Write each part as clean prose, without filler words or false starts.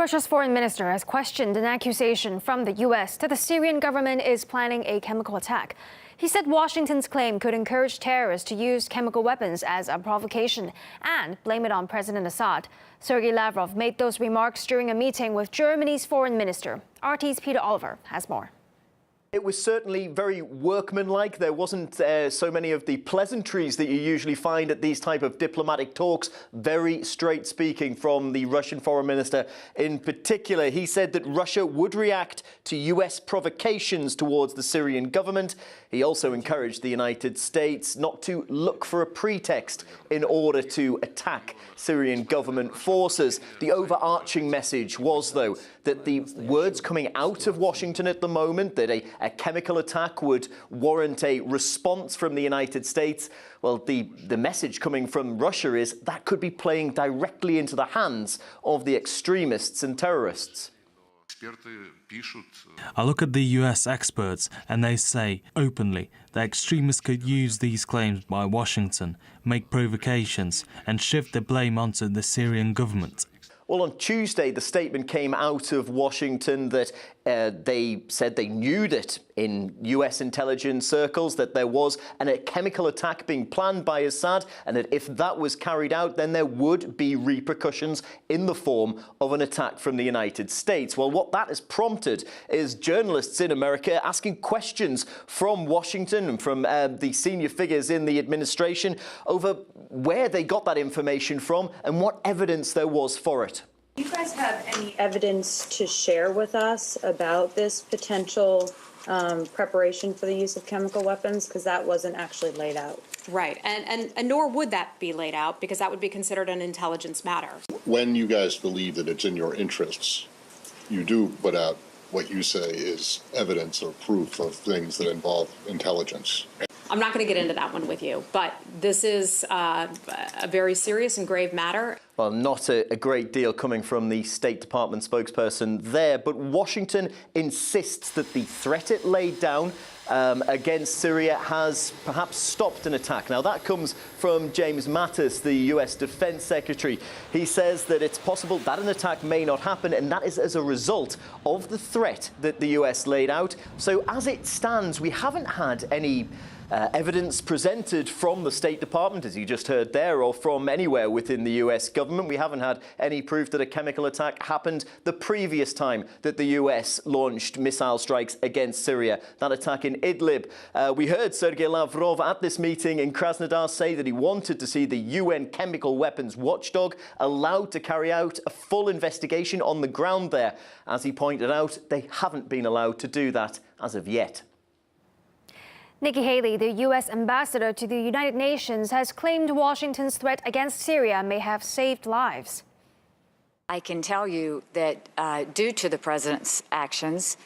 Russia's foreign minister has questioned an accusation from the U.S. that the Syrian government is planning a chemical attack. He said Washington's claim could encourage terrorists to use chemical weapons as a provocation and blame it on President Assad. Sergei Lavrov made those remarks during a meeting with Germany's foreign minister. RT's Peter Oliver has more. It was certainly very workmanlike. There wasn't so many of the pleasantries that you usually find at these type of diplomatic talks. Very straight speaking from the Russian foreign minister in particular. He said that Russia would react to US provocations towards the Syrian government. He also encouraged the United States not to look for a pretext in order to attack Syrian government forces. The overarching message was, though, that the words coming out of Washington at the moment, that a chemical attack would warrant a response from the United States, well, the message coming from Russia is that could be playing directly into the hands of the extremists and terrorists. I look at the US experts and they say openly that extremists could use these claims by Washington, make provocations and shift the blame onto the Syrian government. Well, on Tuesday, the statement came out of Washington that they said they knew that in US intelligence circles that there was a chemical attack being planned by Assad, and that if that was carried out, then there would be repercussions in the form of an attack from the United States. Well, what that has prompted is journalists in America asking questions from Washington and from the senior figures in the administration over where they got that information from and what evidence there was for it. Do you guys have any evidence to share with us about this potential preparation for the use of chemical weapons? Because that wasn't actually laid out. Right, and nor would that be laid out, because that would be considered an intelligence matter. When you guys believe that it's in your interests, you do put out what you say is evidence or proof of things that involve intelligence. I'm not going to get into that one with you, but this is a very serious and grave matter. Well, not a great deal coming from the State Department spokesperson there, but Washington insists that the threat it laid down against Syria has perhaps stopped an attack. Now, that comes from James Mattis, the US Defense Secretary. He says that it's possible that an attack may not happen, and that is as a result of the threat that the US laid out. So as it stands, we haven't had any evidence presented from the State Department, as you just heard there, or from anywhere within the US government. We haven't had any proof that a chemical attack happened the previous time that the US launched missile strikes against Syria, that attack in Idlib. We heard Sergei Lavrov at this meeting in Krasnodar say that he wanted to see the UN chemical weapons watchdog allowed to carry out a full investigation on the ground there. As he pointed out, they haven't been allowed to do that as of yet. Nikki Haley, the U.S. ambassador to the United Nations, has claimed Washington's threat against Syria may have saved lives. I can tell you that due to the president's actions,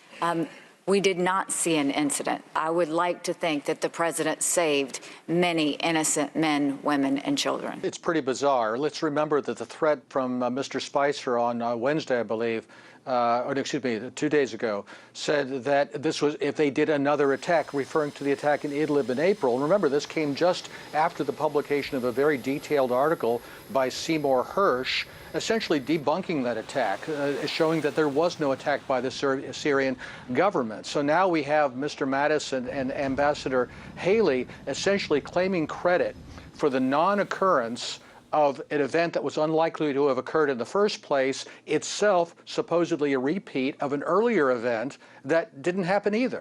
we did not see an incident. I would like to think that the president saved many innocent men, women, and children. It's pretty bizarre. Let's remember that the threat from Mr. Spicer on Wednesday, I believe, or excuse me, 2 days ago, said that this was if they did another attack, referring to the attack in Idlib in April. And remember, this came just after the publication of a very detailed article by Seymour Hersh, essentially debunking that attack, showing that there was no attack by the Syrian government. So now we have Mr. Mattis and Ambassador Haley essentially claiming credit for the non-occurrence of an event that was unlikely to have occurred in the first place, itself supposedly a repeat of an earlier event that didn't happen either.